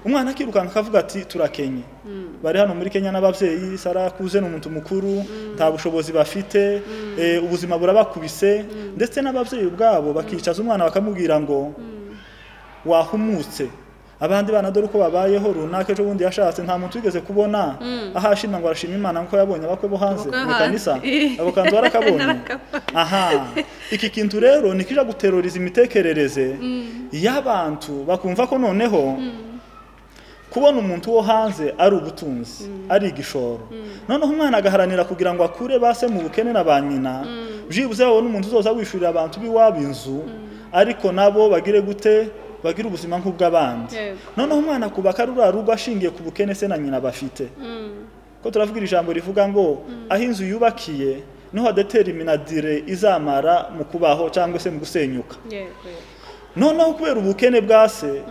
umwana akirukanka akavuga ati turakenye bari hano muri Kenya n'abavyeyi sarakuze n'umuntu mukuru nta bushobozi bafite ubuzima burabakubise ndetse n'abavyeyi ubwabo bakicaza umwana bakamubwira ngo wahumutse abandi bana dore uko babayeho runaka ejo bundi yashatse nta muntu wigeze kubona ahashima ngo arashima Imana nko yabonye abakwe bo hanze mu kanisa abo kantu barakabonye iki kintu rero nikija guteroriza imitekerereze y'abantu bakumva ko noneho kubona umuntu wo hanze ari ubutunzi ari igishoro noneho umwana agaharanira kugira ngo akure base mu bukene na banyina byibuze babona umuntu uzoza wishurira abantu biwabo inzu ariko nabo bagire gute bagira ubuzima nk'ubw'abandi noneho umwana kubaka rugo ashingiye ku bukene se na nyina bafite ko turavugira ijambo rivuga ngo aho inzu yubakiye niho determinadire izamara mu kubaho cyangwa se mu gusenyuka noneho kubera ubukene bwa se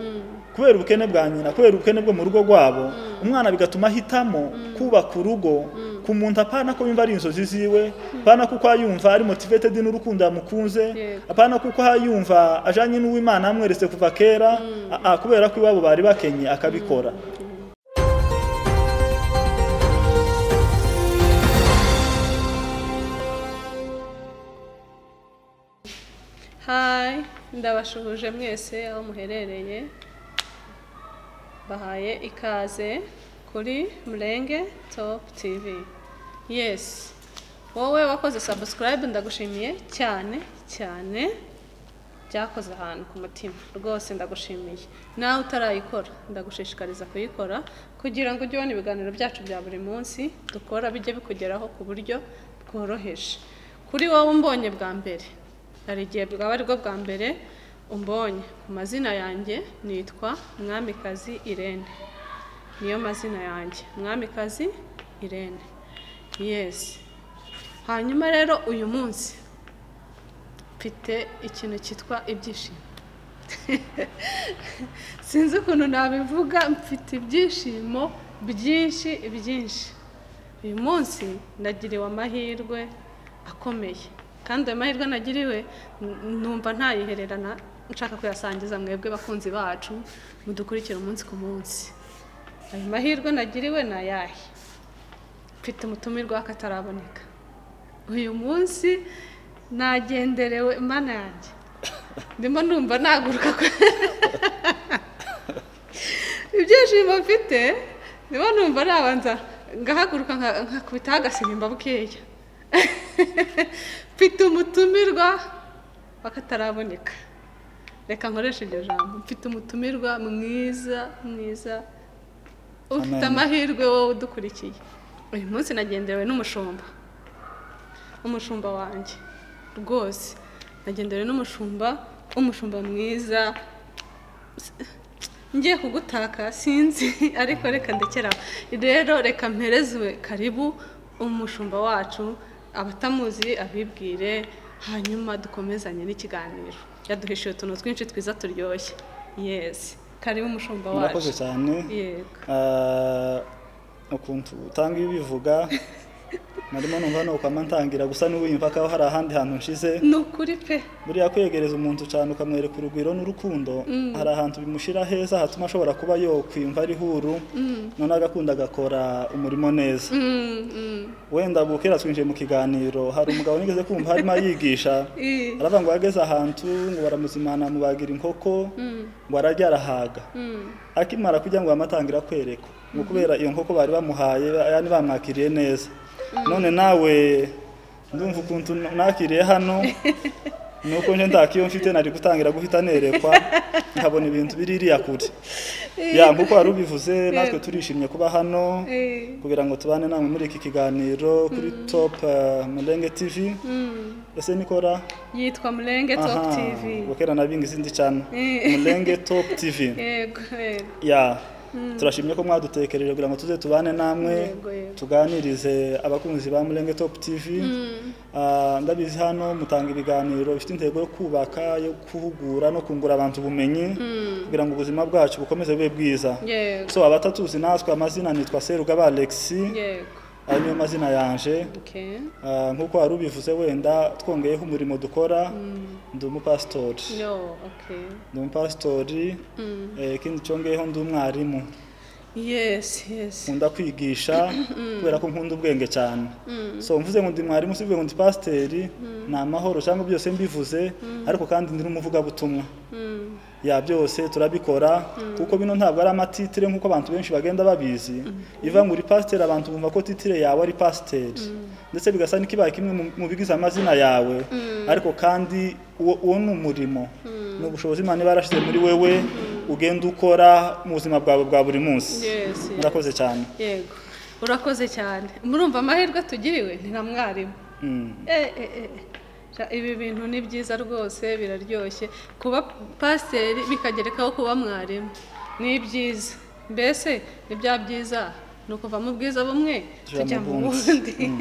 kubera ubukene bwa nyina kubera ubukene bwo mu rugo rwabo umwana bigatuma hitamo kubaka urugo ku muntu apana ko yumva ari inzozi ziwe apana kuko ayumva ari motivated n'urukundo yamukunze apana kuko ayumva ajanye n'uw'Imana amweretse kuva kera kubera ko iwabo bari bakenye akabikora. Hi, ndabashuhuje mwese aho muherereye bahaye ikaze kuri Mulenge Top TV. Yes, wowe wakoze subscribe ndagushimiye cyane byakoze ahantu ku mutima rwose ndagushimiye. Nawe utarayikora ndagushishikariza kuyikora kugira ngo ujye ubona ibiganiro byacu bya buri munsi dukora bijye bikugeraho ku buryo bworoheje. Kuri wowe umbonye bwa mbere hari igihe bwaba ari bwo bwa mbere umbonye, ku mazina yanjye nitwa Mwamikazi Irene, niyo mazina yanjye Mwamikazi Irene. Yes, hanyuma rero uyu munsi mfite ikintu cyitwa ibyishimo. Sinzi ukuntu nabivuga, mfite ibyishimo byinshi. Uyu munsi ndagiriwe amahirwe akomeye, kandi ayo mahirwe nagiriwe numva ntayihererana, nshaka kuyasangiza mwebwe bakunzi bacu mudukurikira umunsi ku munsi. Ayo mahirwe nagiriwe na yahe, mfite umutumirwa akataraboneka. Uyu munsi nagenderewe Mana yanjye, ndimo numva naguruka ibyishimo mfite, ndimo numva nabanza ngahaguruka nkakubita agasimba bukeya. Mfite umutumirwa akataraboneka, reka nkoresha iryo jambo, mfite umutumirwa mwiza ufite amahirwe wowe udukurikiye. Uyu munsi nagenderewe n'umushumba wanjye rwose, nagenderewe umushumba mwiza. Ngiye kugutaka sinzi, ariko reka ndekera rero, reka mperezwe karibu umushumba wacu, abatamuzi abibwire, hanyuma dukomezanye n'ikiganiro. Yaduhishiye utuntu twinshi twiza turyoshye. Yes, karibu umushumba wacu. Murakoze cyane. Yego. Ukuntu utanga ibivuga narimo numva no ukamantangira gusa n'uwimva ko hari ahandi hantu nshize. Nukuri pe. Buriya kwegereza umuntu cyane ukamwereka urugwiro n'urukundo, hari ahantu bimushira heza hatuma ashobora kuba yo kwimva ari huru, none agakunda agakora umurimo neza. Wenda bukera twinjiye mu kiganiro, hari umugabo nigeze kumva harimo yigisha, aravuga ngo yageze ahantu ngo baramuzimana mubagira inkoko ngo arajya arahaga. Akimara kujya ngo bamatangira kwerekwa ngo kubera iyo nkoko bari bamuhaye yani bamwakiriye neza. None nawe ndumva ukuntu nakiriye hano, nuko nje ndakiyo mfite nari gutangira guhita nerekwa nkabona ibintu biririya kure. Nkuko wari ubivuze, natwe turishimye kuba hano kugira ngo tubane namwe muri iki kiganiro kuri Top Mulenge TV. Ese nikora yitwa Mulenge Top TV. Bukera nabinga izindi cyane Mulenge Top TV. Yego. Turashimye ko mwadutekereje kugira ngo tuze tubane namwe tuganirize abakunzi ba Mulenge Top TV. Ndabizi hano mutanga ibiganiro bifite intego yo kubaka, yo kuhugura no kungura abantu ubumenyi kugira ngo ubuzima bwacu bukomeze bube bwiza. So abatatuzi natwe amazina nitwa Serugaba Alexis. ayo niyo mazina yanje. Okay. Nkuko wari ubivuze wenda twongeyeho umurimo dukora, ndi umupasitori. Okay. Ndi umupasitori, ikindi cyongeyeho ndi umwarimu. Yes. Nkunda kwigisha kubera ko nkunda ubwenge cyane. So mvuze ngo ndi mwarimu sivuye ngo ndi pasiteri, ni amahoro cyangwa byose mbivuze, ariko kandi ndi n'umuvuga butumwa. Ya byose turabikora kuko bino ntabwo ari amatitire nkuko abantu benshi bagenda babizi. Iva ngo uri pasiteri abantu bumva ko titire yawe ari pasiteri. Ndetse bigasa n'ikibaye kimwe mu bigize amazina yawe, ariko kandi uwo ni umurimo. Ni ubushobozi Imana barashize muri wewe ugenda ukora mu buzima bwawe bwa buri munsi. Murakoze cyane. Yego. Urakoze cyane. Murumva amahirwe tugiriwe ni nka mwarimu. Ibi bintu ni byiza rwose, biraryoshye. Kuba pasiteri bikagerekaho kuba mwarimu ni byiza. Mbese ni bya byiza ni ukuva mu bwiza bumwe tujya mu bundi.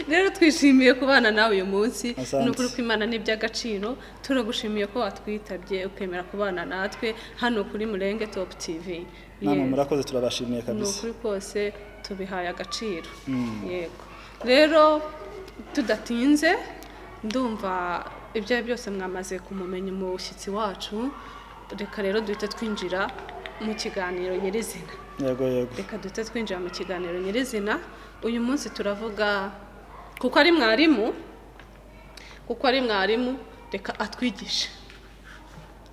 Rero twishimiye kubana nawe uyu munsi, ni ukuri ko Imana ni iby'agaciro. Turagushimiye ko watwitabye ukemera kubana natwe hano kuri Murenge Top TV. Namwe murakoze, turabashimiye kabisa. Ni ukuri kose tubihaye agaciro. Yego. Rero tudatinze, ndumva ibyo byose mwamaze kumumenya umushyitsi wacu. Reka rero duhite twinjira mu kiganiro nyirizina. Yego. Reka duhite twinjira mu kiganiro nyirizina. Uyu munsi turavuga kuko ari mwarimu, reka atwigishe.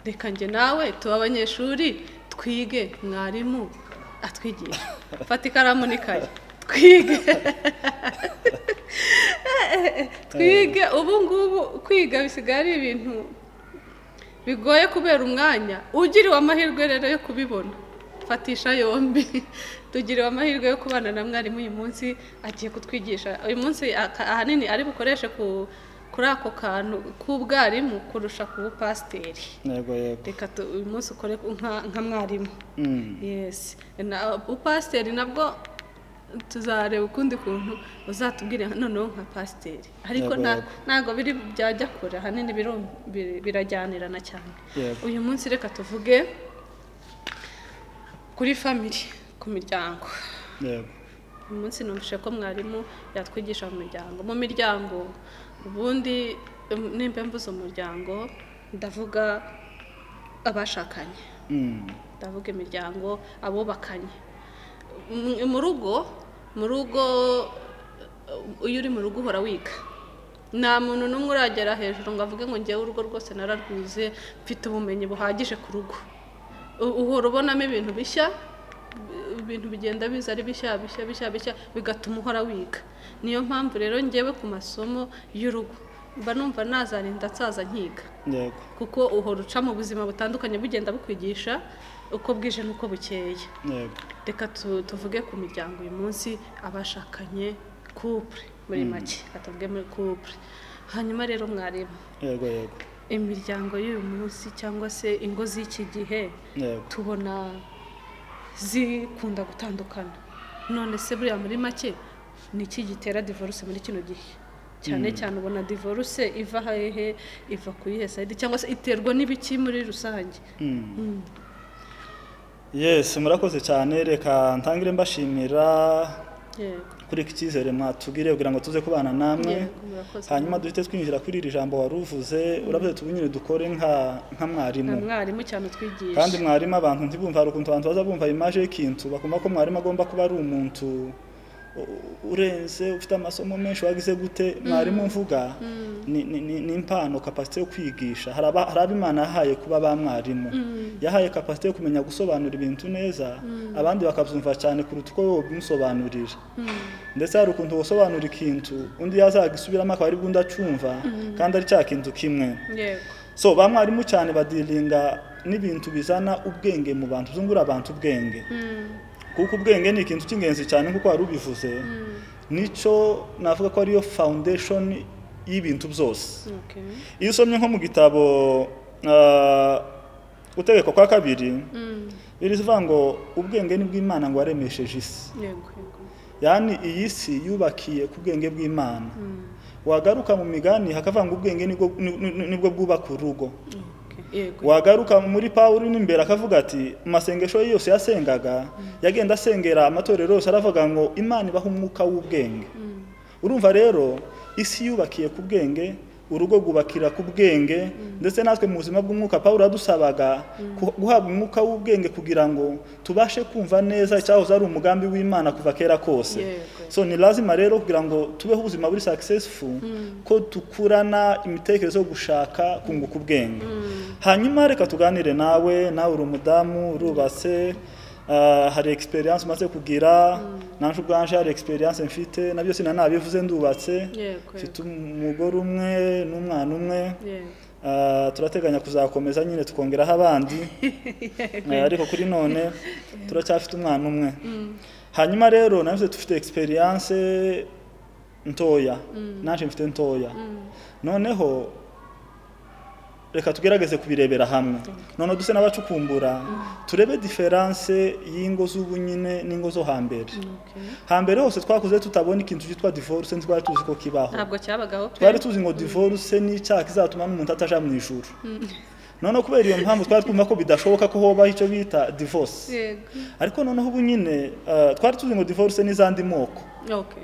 Reka njye nawe tuba abanyeshuri twige, mwarimu atwigishe. Fata ikaramu n'ikayi twige. Twige ubu ngubu kwiga bisigaye ari ibintu bigoye kubera umwanya. Ugiriwe amahirwe rero yo kubibona, fatisha yombi. Tugiriwe amahirwe yo kubana na mwarimu uyu munsi, agiye kutwigisha. Uyu munsi ahanini ari bukoreshe kuri ako kantu k'ubwarimu kurusha ku bupasiteri. Yego. Reka uyu munsi ukore nka mwarimu. Yes. Upasiteri nabwo tuzareba ukundi kuntu uzatubwire noneho nka pasiteri, ariko ntago biri byajya kure, ahanini birajyanirana cyane. Uyu munsi reka tuvuge kuri family, ku miryango. Uyu munsi numvise ko mwarimu yatwigisha mu miryango. Ubundi nimba mvuze umuryango ndavuga abashakanye, ndavuga imiryango, abubakanye. Mu rugo iyo uri mu rugo uhora wiga. Nta muntu n'umwe uragera hejuru ngo avuge ngo ngewe urugo rwose nararwize, mfite ubumenyi buhagije ku rugo. Uhora ubonamo ibintu bishya, ibintu bigenda biza ari bishya, bigatuma uhora wiga. Niyo mpamvu rero ngewe ku masomo y'urugo mba numva nazarinda nsaza nkiga. Kuko uhora uca mu buzima butandukanye bugenda bukwigisha uko bwije n'uko bukeye. Reka tuvuge ku miryango uyu munsi, abashakanye, couple muri make, atavuge muri couple. Hanyuma rero mwarimu, imiryango y'uyu munsi cyangwa se ingo z'iki gihe tubona zikunda gutandukana. None se buriya muri make ni iki gitera divorce muri kino gihe? Cyane ubona divorce iva hehe, iva ku yihe side, cyangwa se iterwa n'ibiki muri rusange? Yes, murakoze cyane. Reka ntangire mbashimira kuri iki cyizere mwatugire kugira ngo tuze kubana namwe. Hanyuma duhite twinjira kuri iri jambo waruvuze, uravuze tubunyine dukore nka mwarimu cyane twigisha. Kandi mwarimu abantu ntibumva ukuntu abantu baza bumva image y'ikintu, bakumva ko mwarimu agomba kuba ari umuntu urenze ufite amasomo menshi wagize gute. Mwarimu mvuga ni impano, capacity yo kwigisha. Hari Imana yahaye kuba ba mwarimu, yahaye capacity yo kumenya gusobanura ibintu neza, abandi bakabyumva cyane kuruta uko wowe umusobanurira. Ndetse hari ukuntu wosobanura ikintu undi yazagisubiramo akaba ari bwundi acyumva kandi ari cya kintu kimwe. So ba mwarimu cyane badilinga n'ibintu bizana ubwenge mu bantu, zungura abantu ubwenge. Kuko ubwenge ni ikintu cy'ingenzi cyane nkuko wari ubivuze. Nico navuga ko ariyo foundation y'ibintu byose. Iyo usomye nko mu gitabo Gutegeka kwa kabiri, birivuga ngo ubwenge ni bw'Imana ngo waremesheje isi. Yani iyi si yubakiye ku bwenge bw'Imana. Wagaruka mu migani hakavanga ubwenge nibwo bwubaka urugo. wagaruka muri Pawulo n'imbere akavuga ati masengesho yose yasengaga yagenda asengera amatorero yose aravuga ngo Imana ibaha umwuka w'ubwenge. Urumva rero isi yubakiye ku bwenge, urugo gubakira ku bwenge, ndetse natwe mu buzima bw'umwuka Pawulo adusabaga guhabwa umwuka w'ubwenge kugira ngo tubashe kumva neza icyahoze ari umugambi w'Imana kuva kera kose. So ni lazima rero kugira ngo tubeho ubuzima buri successful ko tukurana imitekerezo yo gushaka kunguka ubwenge. Hanyuma reka tuganire nawe uri umudamu urubatse, hari experience maze kugira, nanje ubwanje hari experience mfite, nabyo sinanabivuze ndubatse, mfite umugore umwe n'umwana umwe, turateganya kuzakomeza nyine tukongeraho abandi, ariko kuri none turacyafite umwana umwe. Hanyuma rero nabyo dufite experience ntoya, nanje mfite ntoya, noneho reka tugerageze kubirebera hamwe. None duse n'abacukumbura turebe difference y'ingo z'ubunyine n'ingo zo hambere. Hambere hose twakuze tutabona ikintu cyitwa divorce, ntitwari tuzi ko kibaho. Ntabwo cyabagaho. Twari tuzi ngo divorce ni icyaha kizatuma n'umuntu ataja mu ijuru. None kubera iyo mpamvu twari twumva ko bidashoboka ko hoba icyo bita divorce. Ariko noneho ubunyine twari tuzi ngo divorce ni zandi moko.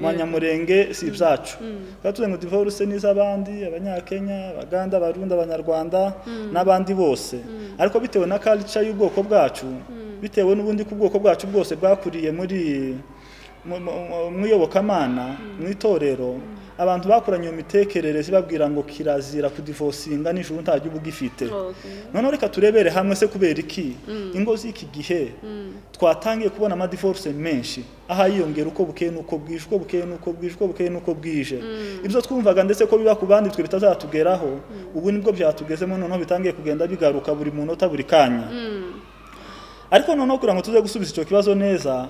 Manyamurenge si ibyacu. Twari tuzi ngo divorce ni z'abandi, Abanyakenya, Abaganda, Abarundi, Abanyarwanda n'abandi bose. Ariko bitewe na culture y'ubwoko bwacu, bitewe n'ubundi ku bwoko bwacu bwose bwakuriye muri mwiyobokamana, mwitorero, abantu bakuranye iyo mitekerereze babwira ngo kirazira kudivorcinga n'ijuru ntajya ubugifite. None reka turebere hamwe se kubera iki ingo z'iki gihe twatangiye kubona ama divorce menshi, aha yiyongera uko bukeye nuko bwije, uko bukeye nuko bwije, uko bukeye nuko bwije. Ibyo twumvaga ndetse ko biba ku bandi twe bitazatugeraho, ubu nibwo byatugezemo, noneho bitangiye kugenda bigaruka buri munota buri kanya. Ariko noneho kugira ngo tuze gusubiza icyo kibazo neza,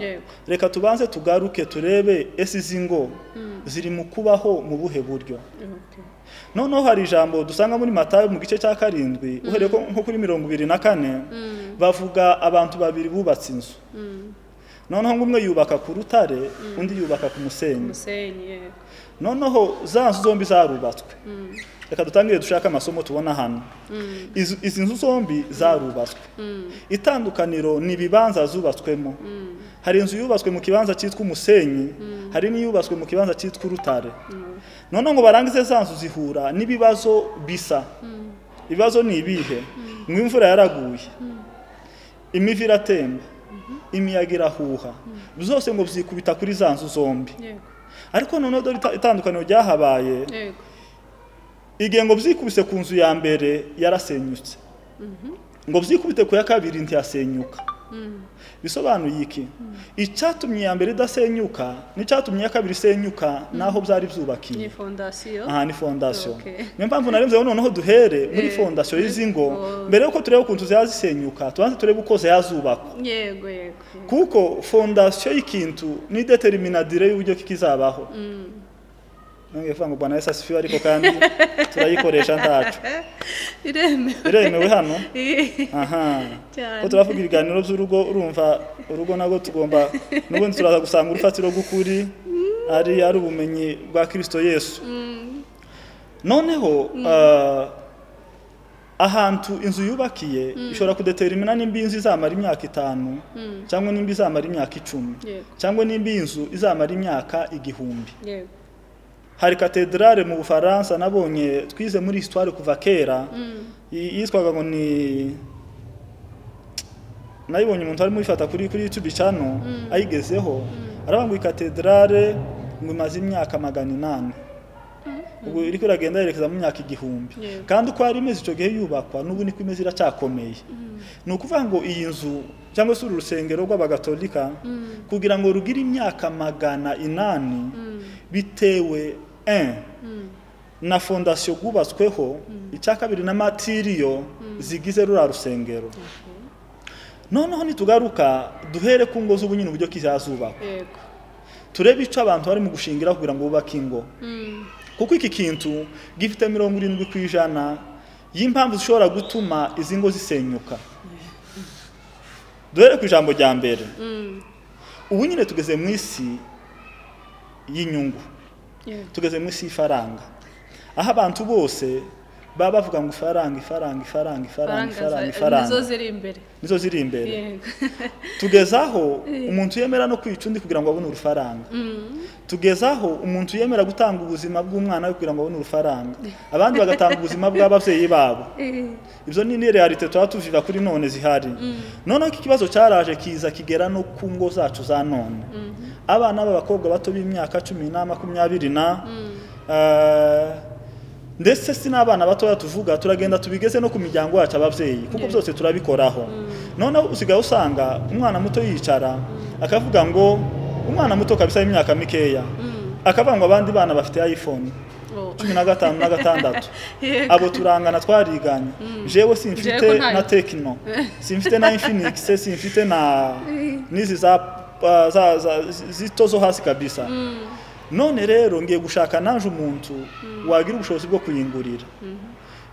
reka tubanze tugaruke turebe ese izi ngo ziri mu kubaho mu buhe buryo. Noneho hari ijambo dusanga muri Matayo mu gice cya 7 uhereye nko kuri 24 bavuga abantu babiri bubatse inzu. Noneho umwe yubaka ku rutare, undi yubaka ku musenyi. Noneho za nzu zombi zarubatswe. Reka dutangire dushaka amasomo tubona hano. Izi nzu zombi zarubatswe. Itandukaniro ni bibanza zubatswemo. Hari inzu yubatswe mu kibanza cyitwa umusenyi, hari n'iyubatswe mu kibanza cyitwa urutare. Noneho ngo barangize za nzu zihura n'ibibazo bisa. Ibibazo ni ibihe? Ngo imvura yaraguye, imivu iratemba, imiyaga irahuha, byose ngo byikubita kuri za nzu zombi. Ariko noneho dore itandukaniro ryahabaye, igihe ngo byikubise ku nzu ya mbere yarasenyutse, ngo byikubite ku ya kabiri ntiyasenyuka. Bisobanuye iki? Icyatumye ya mbere idasenyuka n'icyatumye ya kabiri isenyuka naho byari byubakiye. Ni fondation. Ni fondation. Niyo mpamvu naremze noneho duhere muri fondation y'izi ngo, mbere yuko tureba ukuntu zazisenyuka tubanze turebe uko yazubakwa. Yego. Kuko fondation y'ikintu ni determinadire y'uburyo kizabaho. Nange fango Bwana Yesu asifiwe, ariko kandi turayikoresha ntacu. Iremewe hano. Ko turavuga ibiganiro by'urugo, urumva urugo nago tugomba n'ubundi turaza gusanga urufatiro rw'ukuri ari ubumenyi bwa Kristo Yesu. Noneho ahantu inzu yubakiye ishobora kudetermina nimba inzu izamara imyaka 5 cyangwa nimba izamara imyaka 10 cyangwa nimba inzu izamara imyaka 1000. Hari katedrale mu Bufaransa nabonye twize muri histoire kuva kera, yitwaga ngo ni nayibonye umuntu ari muri fata kuri YouTube channel ayigezeho, arabanguye katedrale ngo imaze imyaka 800. Ubwo iri kuragenda yerekeza mu myaka 1000. Kandi uko ari imeze icyo gihe yubakwa n'ubu niko imeze iracyakomeye. Ni ukuvuga ngo iyi nzu cyangwa se urusengero rw'abagatolika kugira ngo rugire imyaka 800 bitewe na fondation gubatsweho, icya kabiri na materiyo zigize rura rusengero. Noneho nitugaruka duhere ku ngo z'ubunyine uburyo kizazubakwa. Turebe icyo abantu bari mu gushingira kugira ngo bubake ingo. Kuko iki kintu gifite 70% y'impamvu zishobora gutuma izi ngo zisenyuka. Duhere ku ijambo rya mbere. Ubu nyine tugeze mu isi y'inyungu. Tugeze mu isi y'ifaranga. Aho abantu bose baba bavuga ngo ifaranga nizo ziri imbere tugezaho umuntu yemera no kwica undi kugira ngo abone urufaranga tugezaho umuntu yemera gutanga ubuzima bw'umwana we kugira ngo abone urufaranga abandi bagatanga ubuzima bw'abavyeyi babo ibyo ni realite tuba tuviva kuri none zihari noneho iki kibazo cyaraje kiza kigera no ku ngo zacu za none abana b'abakobwa bato b'imyaka 10 na 20 ndetse si n'abana batoya tuvuga turagenda tubigeze no ku miryango yacu abavyeyi kuko byose turabikoraho noneho usigaye usanga umwana muto yicara akavuga ngo umwana muto kabisa y'imyaka mikeya akavuga ngo abandi bana bafite iPhone 15 na 6 abo turangana twariganye jewe simfite na Tecno simfite na Infinix simfite na nizi za zitozo hasi kabisa none rero ngiye gushaka nanje umuntu wagira ubushobozi bwo kuyingurira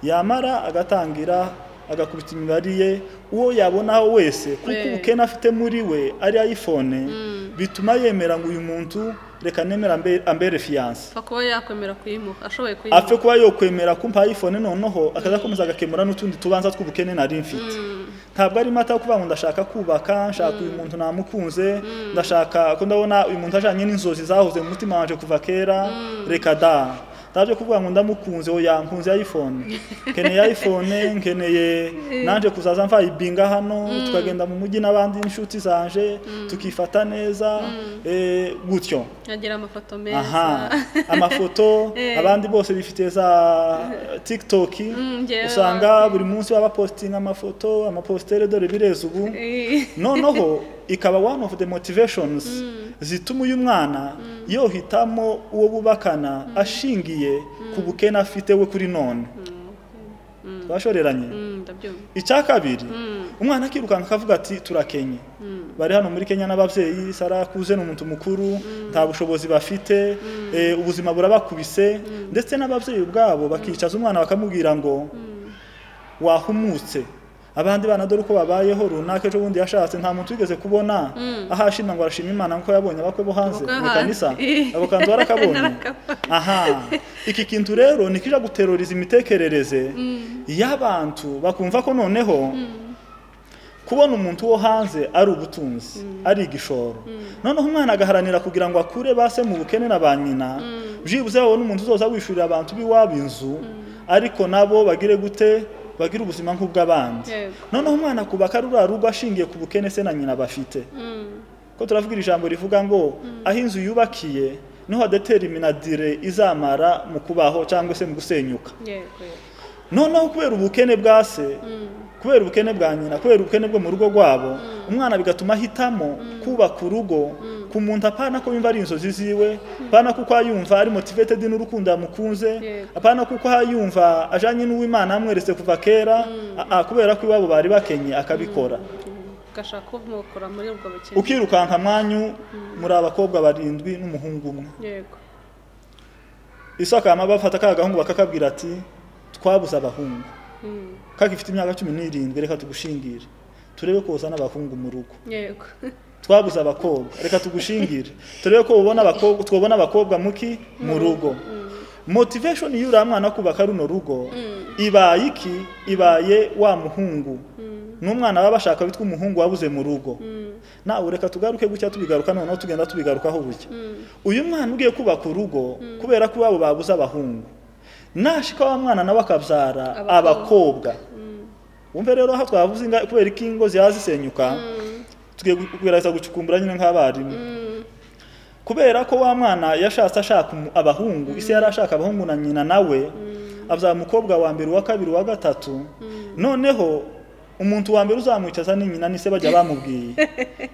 yamara agatangira agakubita imibariye uwo yabonaho wese kuko ubukene afite muri we ari iPhone bituma yemera ngo uyu muntu reka nemera ambere fiance akuba yakwemera kuyimuha ashoboye kuyimuha afe kuba yokwemera kumpa iPhone noneho akazakomeza agakemura n'utundi tubanza tw'ubukene nari mfite ntabwo ari mata kuvuga ngo ndashaka kubaka nshaka uyu muntu namukunze ndashaka ko ndabona uyu muntu ajanye n'inzozi zahoze mu mutima wanje kuva kera reka da ndaje kuvuga ngo ndamukunze oya mpunze iPhone keneye iPhone nkeneye nanje kuzaza mva ibinga hano tukagenda mu mujyi n'abandi inshuti zanje tukifata neza gutyo yagira amafoto meza amafoto abandi bose bifite za TikTok usanga buri munsi baba posting amafoto amapostere dore bireza ubu noneho ikaba one of the motivations zituma uyu mwana yohitamo uwo bubakana ashingiye ku bukene afite we kuri none twashoreranye icya kabiri umwana akirukanka akavuga ati turakenye bari hano muri Kenya n'abavyeyi sarakuze n'umuntu mukuru nta bushobozi bafite ubuzima burabakubise ndetse n'abavyeyi ubwabo bakicaza umwana bakamubwira ngo wahumutse abandi bana dore uko babayeho runaka ejo bundi yashatse nta muntu wigeze kubona ahashima ngo arashima Imana nko yabonye abakwe bo hanze mu kanisa abo kantu barakabonye iki kintu rero nikija guteroriza imitekerereze y'abantu bakumva ko noneho kubona umuntu wo hanze ari ubutunzi ari igishoro noneho umwana agaharanira kugira ngo akure base mu bukene na banyina byibuze babone umuntu uzoza wishurira abantu biwabo inzu ariko nabo bagire gute bagira ubuzima nk'ubw'abandi noneho umwana kubaka rugo ashingiye ku bukene se na nyina bafite ko turavuga ijambo rivuga ngo aho inzu yubakiye niho determinadire izamara mu kubaho cyangwa se mu gusenyuka noneho kubera ubukene bwa se kubera ubukene bwa nyina kubera ubukene bwo mu rugo rwabo umwana bigatuma hitamo kubaka urugo ku muntu apana ko yumva ari inzozi ziwe apana kuko ayumva ari motivated n'urukundo yamukunze apana kuko ayumva ajanye n'uw'Imana amweretse kuva kera kubera ko iwabo bari bakenye akabikora gashaka kumukora muri ubwo bukene ukirukanka mwanyu muri abakobwa 7 n'umuhungu umwe yego isaka amabafata kagahungu bakakabwira ati twabuza abahungu kagifite imyaka 17 reka tugushingire turebe ko uzana abahungu mu rugo yego twabuza abakobwa reka tugushingire turebe ko ubona abakobwa twobona abakobwa muki mu rugo motivation y'ura mwana kubaka runo rugo ibaye wa muhungu n'umwana baba bashaka bitwa umuhungu wabuze mu rugo nawe reka tugaruke gucya tubigaruka noneho tugenda tubigarukaho bucya uyu mwana ugiye kubaka urugo kubera ko babo babuza abahungu nashika wa mwana nawe akabyara abakobwa wumve rero aho twavuze kubera ikingo zihazisenyuka tugiye kugerageza gucukumbura nyine nk'abarimu kubera ko wa mwana yashatse ashaka abahungu isi yarashaka abahungu na nyina nawe abza umukobwa wa mbere wa kabiri wa gatatu noneho umuntu wa mbere uzamwicaza ni nyina nise bajya bamubwiye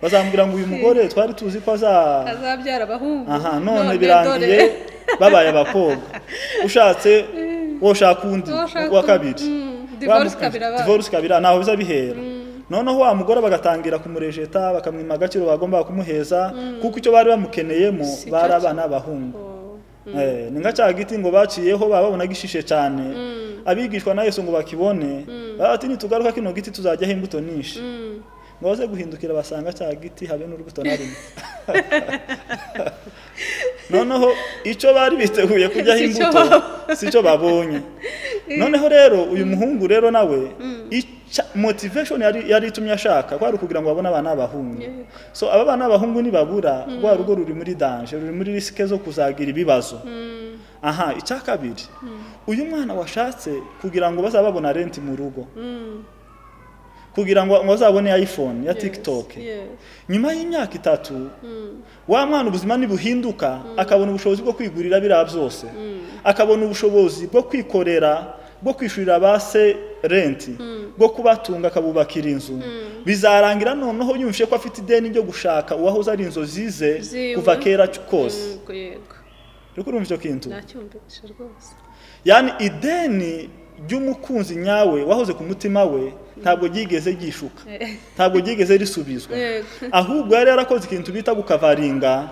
bazambwira ngo uyu mugore twari tuzi ko azabyara abahungu none birangiye babaye abakobwa ushatse woshaka undi wa kabiri divorce kabira naho biza bihera noneho wa mugore bagatangira kumurejeta bakamwima agaciro bagomba kumuheza kuko icyo bari bamukeneyemo bari abana abahungu ni nka cya giti ngo baciyeho babona gishishe cyane abigishwa na Yesu ngo bakibone bati nitugaruka kino giti tuzajyaho imbuto nyinshi ngo baze guhindukira basanga cya giti habe n'urubuto na rimwe noneho icyo bari biteguye kujyaho imbuto sicyo babonye noneho rero uyu muhungu rero nawe motivation yari itumye ashaka kwari kugira ngo babone abana b'abahungu. So aba bana b'abahungu nibabura rwa rugo ruri muri danger, ruri muri risike zo kuzagira ibibazo. Aha, icya kabiri uyu mwana washatse kugira ngo bazababona rent mu rugo, kugira ngo bazabone iPhone ya TikTok. Nyuma y'imyaka 3 wa mwana ubuzima nibuhinduka, akabona ubushobozi bwo kwigurira bira byose, akabona ubushobozi bwo kwikorera, bwo kwishurira base rent, bwo kubatunga akabubakira inzu. Bizarangira noneho yumvishe ko afite ideni ryo gushaka uwahoze ari inzozi ze kuva kera kose. Riko urumva icyo kintu? Nacyumvishe rwose. Yani ideni ry'umukunzi nyawe wahoze ku mutima we ntabwo gigeze gishuka, ntabwo gigeze risubizwa, ahubwo yari yarakoze ikintu bita gukavaringa.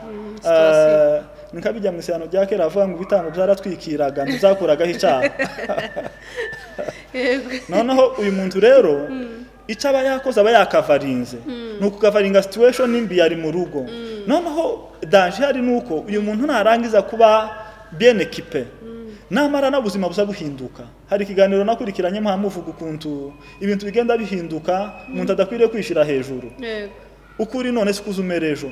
Nikabijya mu isano rya kera avuga ngo ibitambo byaratwikiraga ntuzakuraga icyaha. Noneho uyu muntu rero icyo aba yakoze aba yakavarinze, ni ukukavaringa situation nimbi yari mu rugo. Noneho danger hari nuko uyu muntu narangiza kuba bien équipé, namara n'ubuzima buza buhinduka. Hari ikiganiro nakurikiranye muhamuvuga ukuntu ibintu bigenda bihinduka, umuntu adakwiriye kwishira hejuru. Ukuri none sikuzumerejo,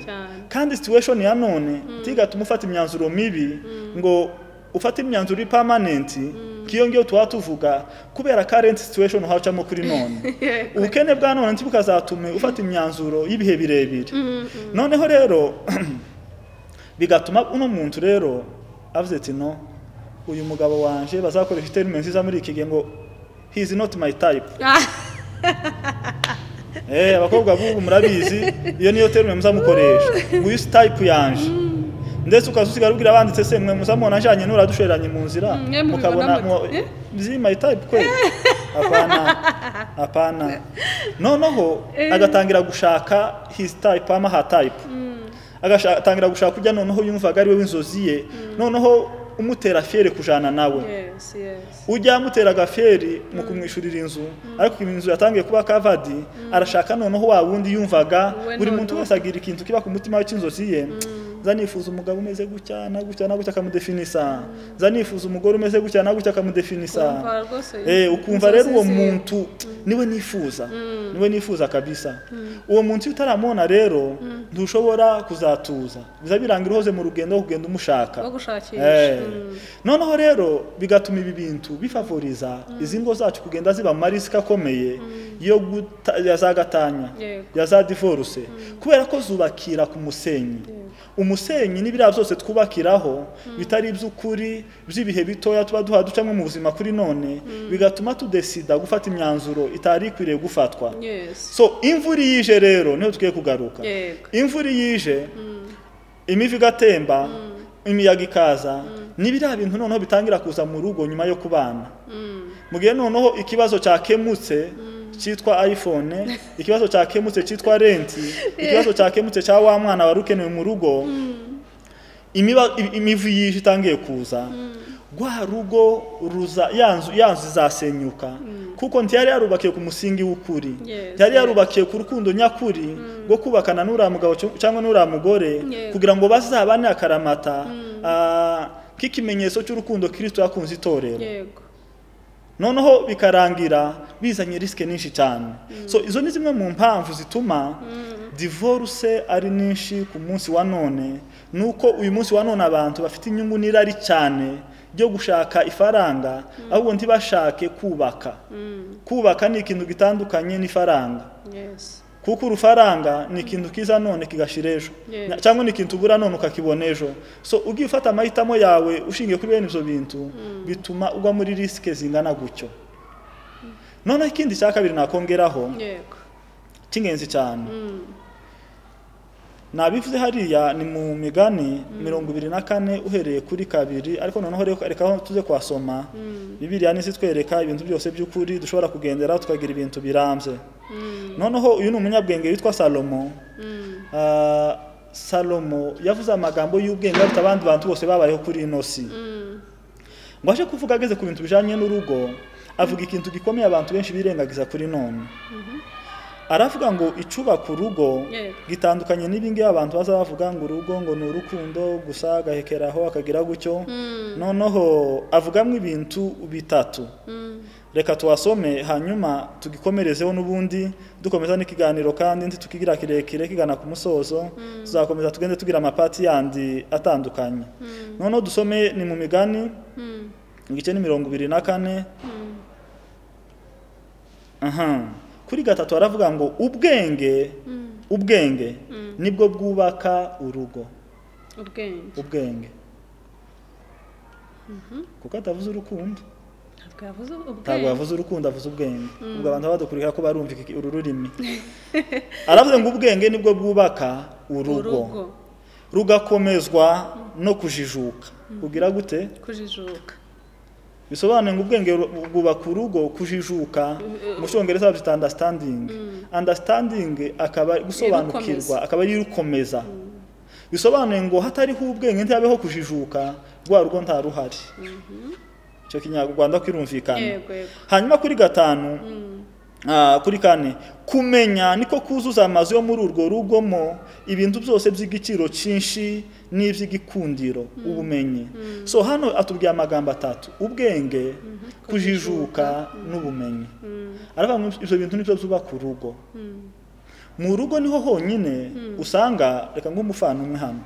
kandi situation ya none tiga tumufata imyanzuro mibi ngo ufata imyanzuro permanent kiyo ngiyo tuvuga kubera current situation hacamo kuri none. Ubukene bwa none ntibukazatume ufata imyanzuro y'ibihe birebire. Noneho rero bigatuma uno muntu rero avuze ati no, uyu mugabo wanje bazakoresha terme nziza muri iki gihe ngo he is not my type. Abakobwa bubu murabizi iyo niyo terme muzamukoresha, uyu type yanje. Ndetse ukazusigara ubwira abanditse se mwe muzamona njanye nuradusheranye mu nzira mukabona zi my type kwe. Apana. Noneho agatangira gushaka his type ama ha type. Agatangira gushaka kujya noneho yumvaga ari we w'inzozi ye, noneho umutera fiere kujana nawe. Ujya mutera gaferi mu kumwishurira inzu, ariko inzu yatangiye kuba kavadi, arashaka noneho wa wundi yumvaga buri muntu wese agira ikintu kiba ku mutima w'inzozi ye. Zanifuza umugabo umeze gutya na gutya na gutya akamudefinisa, zanifuza umugore umeze gutya na gutya akamudefinisa. Ukumva rero uwo muntu niwe nifuza kabisa. Uwo muntu utaramona rero ntushobora kuzatuza, bizabirangira hoze mu rugendo kugenda umushaka. Noneho rero bigatuma ibi bintu bifavoriza izi ngo zacu kugenda ziba marisika akomeye yo yazagatanya, yaza divorce, kubera ko zubakira ku musenyi. Umusenyi n'ibira byose twubakiraho bitari iby'ukuri by'ibihe bitoya tuba ducamwe mu buzima kuri none, bigatuma tudesida gufata imyanzuro itari ikwiriye gufatwa. So imvuri yije rero niho tugiye kugaruka. Imvuri yije, imivu igatemba, imiyaga ikaza, n'ibira bintu noneho bitangira kuza mu rugo nyuma yo kubana. Mugihe noneho ikibazo cyakemutse cyitwa iPhone, ikibazo cyakemutse cyitwa rent, ikibazo cyakemutse cya wa mwana warukenewe mu rugo, imivu yije itangiye kuza, gwa rugo ruza yanzu zasenyuka, kuko ntiyari yarubakiye ku musingi w'ukuri, ntiyari yarubakiye ku rukundo nyakuri rwo kubakana n'ura mugabo cyangwa n'ura mugore kugira ngo bazabane akaramata, k'ikimenyetso cy'urukundo Kristo yakunze itorero. Noneho bikarangira bizanye riske nyinshi cyane. So izo ni zimwe mu mpamvu zituma divorce ari nyinshi ku munsi wa none, nuko uyu munsi wa none abantu bafite inyungu nirari cyane ryo gushaka ifaranga, ahubwo ntibashake kubaka. Kubaka ni ikintu gitandukanye n'ifaranga. Kuko urufaranga ni ikintu kiza none kigashirejo, cyangwa ni ikintu ubura none ukakibona ejo. So ugiye ufata amahitamo yawe ushingiye kuri bene ibyo bintu, bituma ugwa muri riske zingana gutyo. None ikindi cya kabiri nakongeraho cy'ingenzi cyane, nabivuze hariya ni mu Migani 24 uhereye kuri 2, ariko noneho reka tuze kwasoma Bibiliya nizitwereka ibintu byose by'ukuri dushobora kugendera tukagira ibintu birambye. Noneho uyu ni umunyabwenge witwa Salomo. Salomo yavuze amagambo y'ubwenge aruta abandi bantu bose babayeho kuri ino si. Ngo aje kuvuga ageze ku bintu bijanye n'urugo, avuga ikintu gikomeye abantu benshi birengagiza kuri none. aravuga ngo icubaka urugo Yego. gitandukanye n'ibingibi abantu baza bavuga ngo urugo ngo ni urukundo gusa agahekeraho akagira gutyo noneho avugamo ibintu bitatu reka tuwasome hanyuma tugikomerezeho n'ubundi dukomeza n'ikiganiro kandi ntitukigira kirekire kigana ku musozo tuzakomeza tugende tugira amapati yandi atandukanye noneho dusome ni mu migani igice ni 24 kuri gatatu aravuga ngo ubwenge nibwo bwubaka urugo ubwenge kuko atavuze urukundo ntabwo yavuze urukundo avuze ubwenge ubwo abantu badukurikira ko barumva uru rurimi aravuze ngo ubwenge nibwo bwubaka urugo rugakomezwa no kujijuka kugira gute kujijuka bisobanuye ngo ubwenge bwubaka urugo kujijuka mu cyongereza babyita understanding akaba gusobanukirwa akaba yirukomeza bisobanuye ngo hatariho ubwenge ntiyabeho kujijuka rwa rugo nta ruhari cyo kinyarwanda kwirumvikana hanyuma kuri gatanu kuri kane kumenya niko kuzuza amazu yo muri urwo rugomo ibintu byose by'igiciro cyinshi n'ivy'igikundiro ubumenyi so hano atubwiye amagambo atatu ubwenge kujijuka n'ubumenyi aravuga ivyo bintu nivyo byubaka urugo mu rugo niho honyine usanga reka ngumufana umwe hano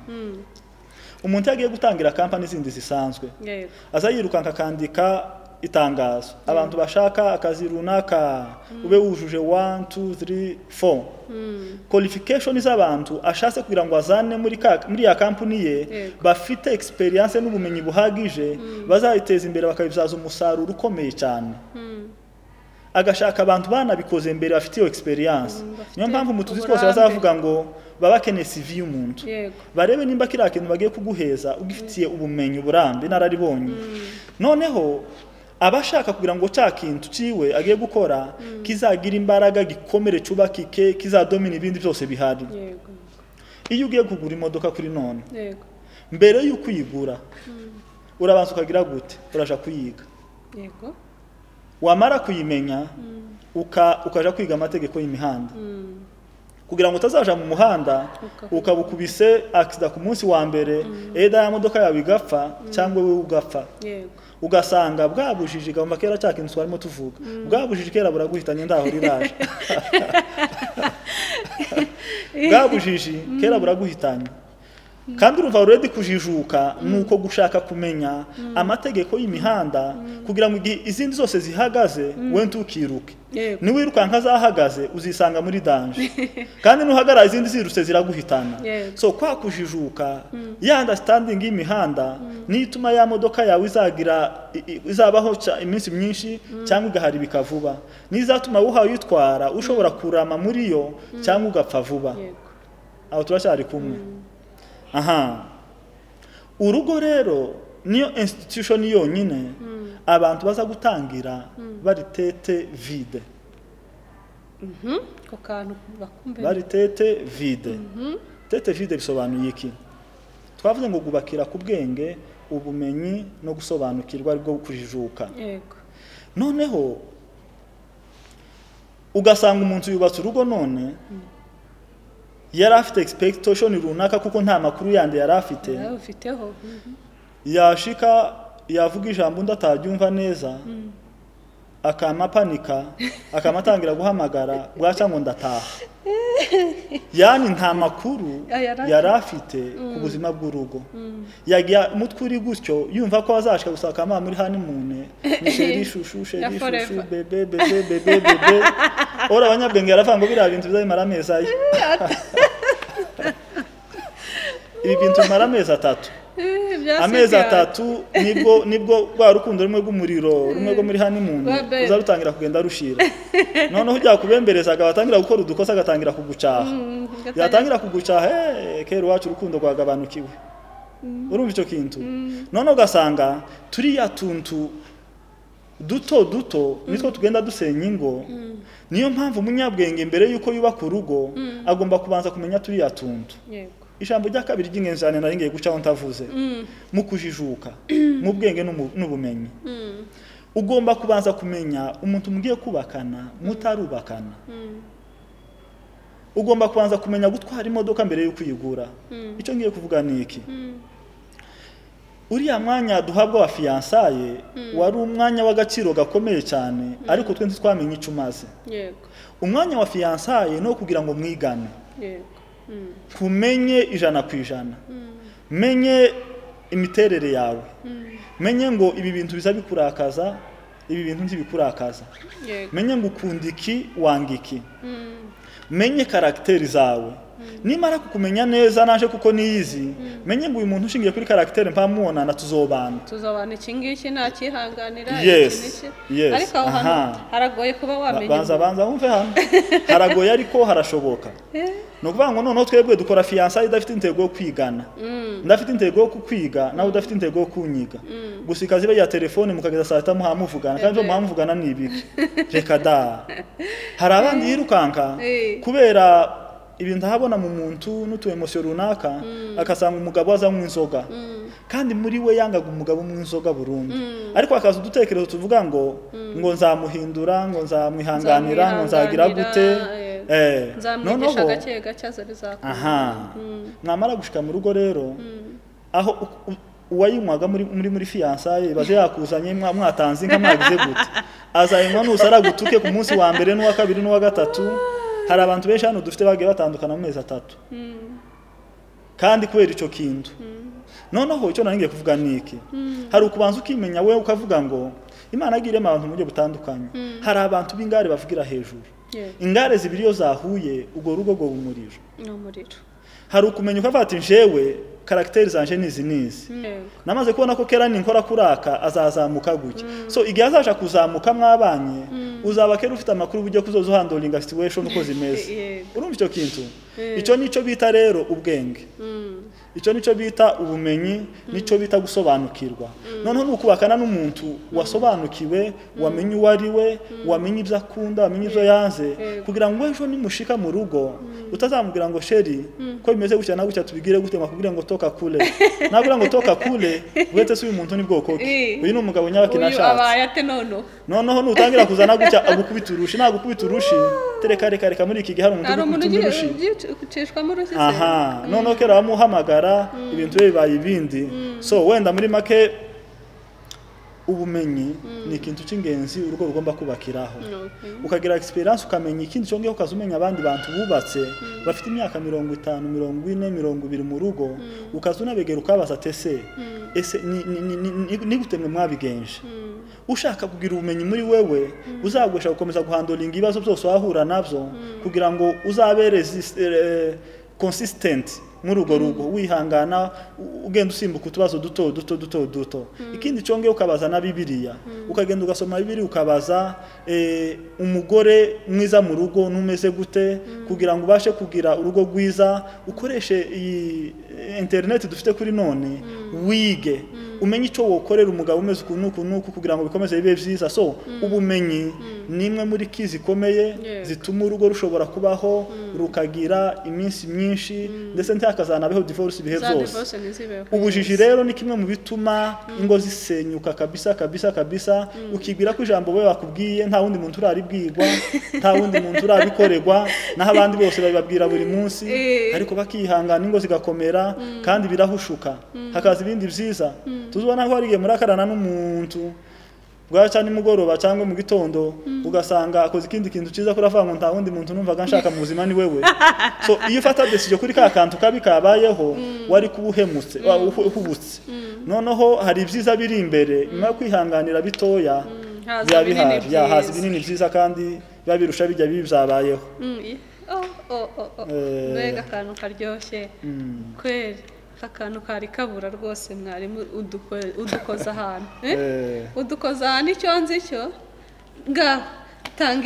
umuntu yagiye gutangira kampani zindi zisanzwe aza yirukanka kandika itangazo abantu bashaka akazi runaka ube wujuje 1 2 3 4 qualification z'abantu ashase kugira ngo azane muri ya kampani ye bafite experience n'ubumenyi buhagije bazayiteza imbere bakabibyaza umusaruro ukomeye cyane agashaka abantu banabikoze imbere bafite iyo experience niyo mpamvu mutuzi twose bazavuga ngo babakene CV y'umuntu barebe nimba kira kintu bagiye kuguheza ugifitiye ubumenyi burambe nararibonye noneho abashaka kugira ngo cya kintu ciwe agiye gukora kizagira imbaraga gikomere cubakike kizadomina ibindi byose bihari iyo ugiye kugura imodoka kuri none mbere y'uko uyigura urabanza ukagira gute uraja kuyiga wamara kuyimenya ukaja kwiga amategeko y'imihanda kugira ngo utazaja mu muhanda ukabukubise accident ku munsi wa mbere eda ya modoka yawe igapfa cyangwa wewe ugapfa ugasanga bwabujije gamba kera cya kintu twarimo tuvuga bwabujije kera buraguhitanye ndaho riraje bwabujije kera buraguhitanye kandi urumva already kujijuka nuko gushaka kumenya amategeko y'imihanda kugira ngo izindi zose zihagaze wende ukiruke ni wirukanka zahagaze uzisanga muri danger kandi nuhagara izindi ziruse ziraguhitana so kwa kujijuka ya understanding y'imihanda nituma ya modoka yawe izabaho iminsi myinshi cyangwa igahari bikavuba nizatuma uhawe yitwara ushobora kurama muri yo cyangwa ugapfa vuba aho turashari kumwe urugo rero niyo institution yonyine abantu baza gutangira bari tete vide bari tete vide tete vide bisobanuye iki twavuze ngo gubakira ku bwenge ubumenyi no gusobanukirwa aribwo kujijuka noneho ugasanga umuntu yubatse urugo none yari afite expectation runaka kuko nta makuru yandi yari afite yashika yavuga ijambo ndatabyumva neza akamapanika akamatangira guhamagara bwaca ngo ndataha yani nta makuru yari afite ku buzima bw'urugo yagiye mutwuri gutyo yumva ko azashika gusaka mama muri honeymoon ni sheri shushu bebe ora abanyabwenge yaravanga ngo bira bintu bizamara amezi ayo ibi bintu mara amezi atatu amezi atatu nibwo rwa rukundo rumwe rw'umuriro rumwe rwo muri honeymoon uzarutangira kugenda rushira noneho ujya kubembereza agatangira gukora udukosa agatangira kugucaha yatangira kugucaha kero wacu urukundo rwagabanukiwe urumva icyo kintu noneho ugasanga turiya tuntu duto nitwo tugenda dusenya ingo niyo mpamvu umunyabwenge mbere yuko yubaka urugo agomba kubanza kumenya turiya tuntu ijambo rya kabiri ry'ingenzi cyane naringiye gucaho ntavuze mu kujijuka mu bwenge n'ubumenyi ugomba kubanza kumenya umuntu mugiye kubakana mutarubakana ugomba kubanza kumenya gutwara imodoka mbere yo kuyigura. Icyo ngiye kuvuga ni iki? Uriya mwanya duhabwa wa fiançaye wari umwanya w'agaciro gakomeye cyane, ariko twe ntitwamenye icyo umaze. Yego. Umwanya wa fiançaye no kugira ngo mwigane. Yego. Kumenye 100%. Menye imiterere yawe. Menye ngo ibi bintu biza bikurakaza, ibi bintu ntibikurakaza. Menye ngo ukunda iki, wanga iki. Menye karakteri zawe. Nimara kukumenya neza naje kuko niyizi, menye ngo uyu muntu ushingiye kuri karakteri mpamubonana tuzobana iki ngiki nakihanganira iki. Ariko aho hano haragoye kuba wamenya. Banza wumve hano. Haragoye ariko harashoboka. No kuvuga ngo noneho twebwe dukora fiançaye idafite intego yo kwigana. Ndafite intego yo kukwiga nawe udafite intego yo kunyiga. Gusa ikazibe ya telefone mukageza saa 7 muhamuvugana kandi muhamuvugana nibiki. Reka da. Hari abandi yirukanka kubera ibintu ahabona mu muntu n'utu emotion runaka akasanga umugabo azanywa inzoga kandi muri we yangaga umugabo mu inzoga burundu, ariko akaza udutekerezo tuvuga ngo nzamuhindura, ngo nzamwihanganira, ngo nzagira gute, nzamwigisha gake gake azabizakora. Mwamara gushika mu rugo rero aho uwayinywaga muri fiançaye baze yakuzanye mwatanze inka mwagize gute, azayinywa nusara gutuke ku munsi wa mbere n'uwa kabiri n'uwa gatatu. Hari abantu benshi hano dufite bagiye batandukana mu mezi 3 kandi kubera icyo kintu. Noneho icyo nangiye kuvuga niki, hari ukubanza ukimenya we ukavuga ngo Imana agirema abantu mu buryo butandukanye. Hari abantu b'ingare bavugira hejuru, ingare zibiri yo zahuye ubwo rugo go umuriro. Hari ukumenya ukavuga ati njewe karakteri zanje nizi namaze kubona ko kera ninkora kuraka azazamuka gutya. So igihe azaje kuzamuka mwabanye uzaba kera ufite amakuru bujye kuzozo handling situation uko zimeze. Urumva icyo kintu? Icyo nico bita rero ubwenge. Icyo nico bita ubumenyi, nico bita gusobanukirwa. Noneho nukubakana n'umuntu wasobanukiwe, wamenye uwari we, wamenye ibyo akunda, wamenye ibyo yanze, kugira ngo ejo nimushika mu rugo utazamubwira ngo sheri ko bimeze gutya na gutya tubigire gute, makubwira ngo toka kule. Nabwira ngo toka kule, wete se uyu muntu ni bwoko ki? Uyu ni umugabo nyabaki nashatse. Uyu abayate noneho nutangira kuzana gutya agukubita nagukubita urushi, reka muri iki gihe hari umuntu urushi. Noneho kera bamuhamagara ibintu bibaye ibindi. So wenda muri make ubumenyi ni ikintu cy'ingenzi urugo rugomba kubakiraho. Ukagira experience ukamenya ikindi cyongeho ukazumenya abandi bantu bubatse bafite imyaka 50 40 20 mu rugo, ukazunabegera ukabaza tese ese ni gutemwe mwabigenje. Ushaka kugira ubumenyi muri wewe uzagwesha gukomeza guhandolinga ibibazo byose wahura nabyo kugira ngo uzabere consistent muri ugo rugo, wihangana ugenda usimbuka utubazo duto. Ikindi cyongeho ukabaza na Bibiliya, ukagenda ugasoma Bibiliya ukabaza umugore mwiza mu rugo numeze gute, kugira ngo ubashe kugira urugo rwiza. Ukoreshe iyi internet dufite kuri none, wige umenye icyo wokorera umugabo umeze ukuntu kugira ngo bikomeze bibe byiza. So ubumenyi nimwe muri kizi komeye zituma urugo rushobora kubaho rukagira iminsi myinshi, ndetse ntakazanabeho divorce bihe byose. Ubujiji rero ni kimwe mu bituma ingo zisenyuka kabisa. Ukibwira ko ijambo we bakubwiye nta wundi muntu uraribwirwa, nta wundi muntu urabikorerwa, naho abandi bose babibabwira buri munsi, ariko bakihangana ingo zigakomera kandi birahushuka hakaza ibindi byiza. Tuzubona ko hariye murakarana n'umuntu bwaca ni mugoroba cyangwa mu gitondo ugasanga akoze ikindi kintu cyiza kuravuga ngo nta wundi muntu numvaga nshaka mu buzima ni wewe. So iyo ufata decision kuri ka kantu kabi kabayeho wari kubuhemutse uhubutse. Noneho hari ibyiza biri imbere nyuma yo kwihanganira bitoya haza binini byiza kandi biba birusha bijya bibyabayeho. Mbega akantu karyoshye kweri, akantu kari kabura rwose mwarimu udukoza ahantu udukoza ahantu. Icyo nzi cyo ngaho tanga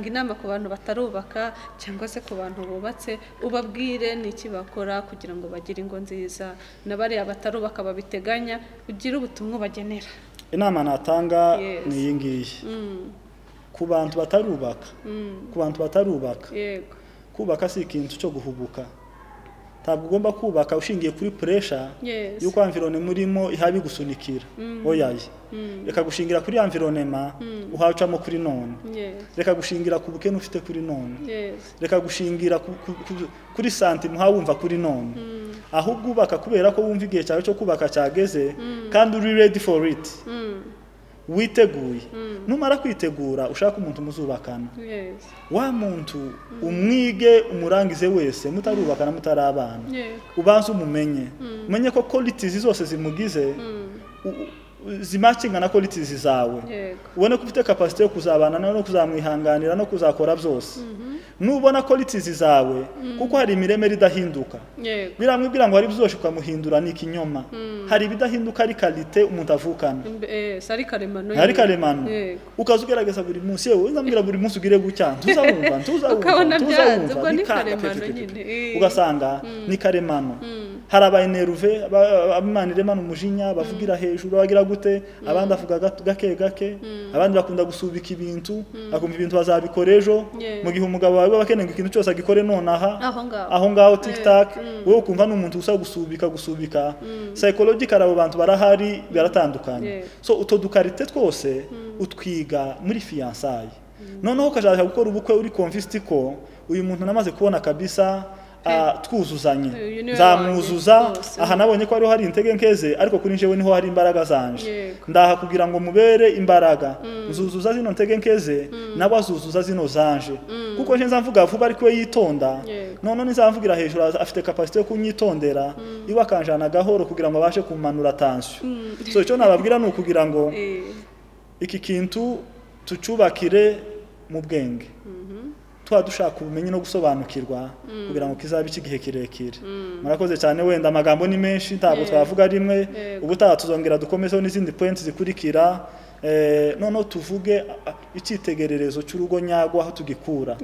inama ku bantu batarubaka cyangwa se ku bantu bubatse, ubabwire n'iki bakora kugira ngo bagire ingo nziza, na bariya batarubaka babiteganya, ugira ubutumwa bagenera. Inama natanga ni iyi ngiyi ku bantu batarubaka. Kubaka si ikintu cyo guhubuka, ntabwo ugomba kubaka ushingiye kuri pressure yuko environment murimo ihabi gusunikira oyaye reka gushingira kuri environment uhacamo kuri none reka gushingira ku bukene ufite kuri none reka gushingira kuri santimu hawumva kuri none ahubwo ubaka kubera ko wumva igihe cyawe cyo kubaka cyageze kandi uri ready for it witeguye numara kwitegura ushaka umuntu muzubakana wa muntu umwige umurangize wese mutarubakana mutarabana ubanze umumenye umenye ko qualities zose zimugize zimatchinga na qualities zawe ubone ko ufite capacity yo kuzabana no kuzamwihanganira no kuzakora byose nubona qualities zawe kuko hari imireme ridahinduka biramwibwira ngo hari byose ukamuhindura n'ikinyoma hari bidahinduka ari quality umuntu avukana ari karemano ukazugerageza buri munsi yewe nzambira buri munsi ugire gucya tuzawumva ugasanga ni karemano hari abaenerve abimanirema n'umujinya bavugira hejuru bagira gute abandi avuga gake gake abandi bakunda gusubika ibintu akumva ibintu bazabikora ejo mu gihe umugabo wawe bakenenga ikintu cyose agikore nonaha aho ngaho TikTok wowe ukumva n'umuntu usa gusubika psychological abo bantu barahari baratandukanye so utodukarite twose utwiga muri fiançailles noneho ukashaka gukora ubukwe uri convinced ko uyu muntu namaze kubona kabisa twuzuzanye nzamuzuza aha nabonye ko ari hari intege nkeze ariko kuri njewe niho hari imbaraga zanje ndaha kugira ngo mubere imbaraga nzuzuza zino ntege nkeze nabo azuzuza zino zanje kuko nje nzamvuga vuba ariko yitonda none nzamvugira hejuru afite capacity yo kunyitondera iwe akanjana gahoro kugira ngo abashe kumanura tension so icyo nababwira ni ukugira ngo iki kintu tucubakire mu bwenge dushaka ubumenyi no gusobanukirwa kugira ngo kizabe igihe kirekire murakoze cyane wenda amagambo ni menshi ntabwo twavuga rimwe ubutaha tuzongera dukomezeho n'izindi points zikurikira noneho tuvuge icyitegererezo cy'urugo nyagwa aho tugikura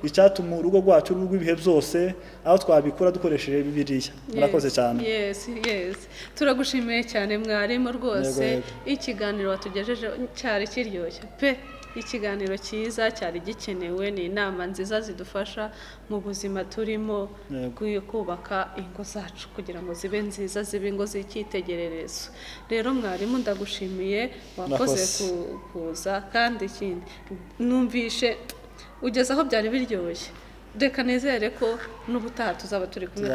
icyatuma urugo rwacu rw'ibihe byose aho twabikura dukoresheje Bibiliya murakoze cyane yes turagushimiye cyane mwarimu rwose ikiganiro watugejeje cyari kiryoshye pe ikiganiro cyiza cyari gikenewe ni inama nziza zidufasha mu buzima turimo kubaka ingo zacu kugira ngo zibe nziza zibe ingo z'icyitegererezo rero mwarimu ndagushimiye wakoze kuza kandi ikindi numvishe ugeze aho byari biryoshye reka nezere ko n'ubutaha tuzaba turi kumwe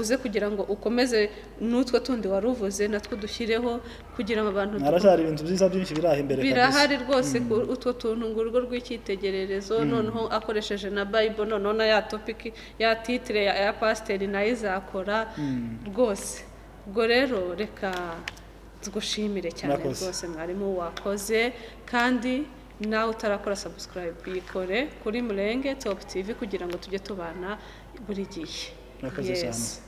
uze kugira ngo ukomeze n'utwo tundi waruvuze natwo dushyireho kugira ngo abantu narashari ibintu byiza byinshi biraha imbere kabisa birahari rwose utwo tuntu ngurwo rw'icyitegererezo noneho akoresheje na Bible noneho na ya topic ya titre ya pastor nayo izakora rwose ubwo rero reka tugushimire cyane rwose mwarimu wakoze kandi nawe utarakora subscribe yikore kuri Murenge Top TV kugira ngo tujye tubana buri gihe. Yes.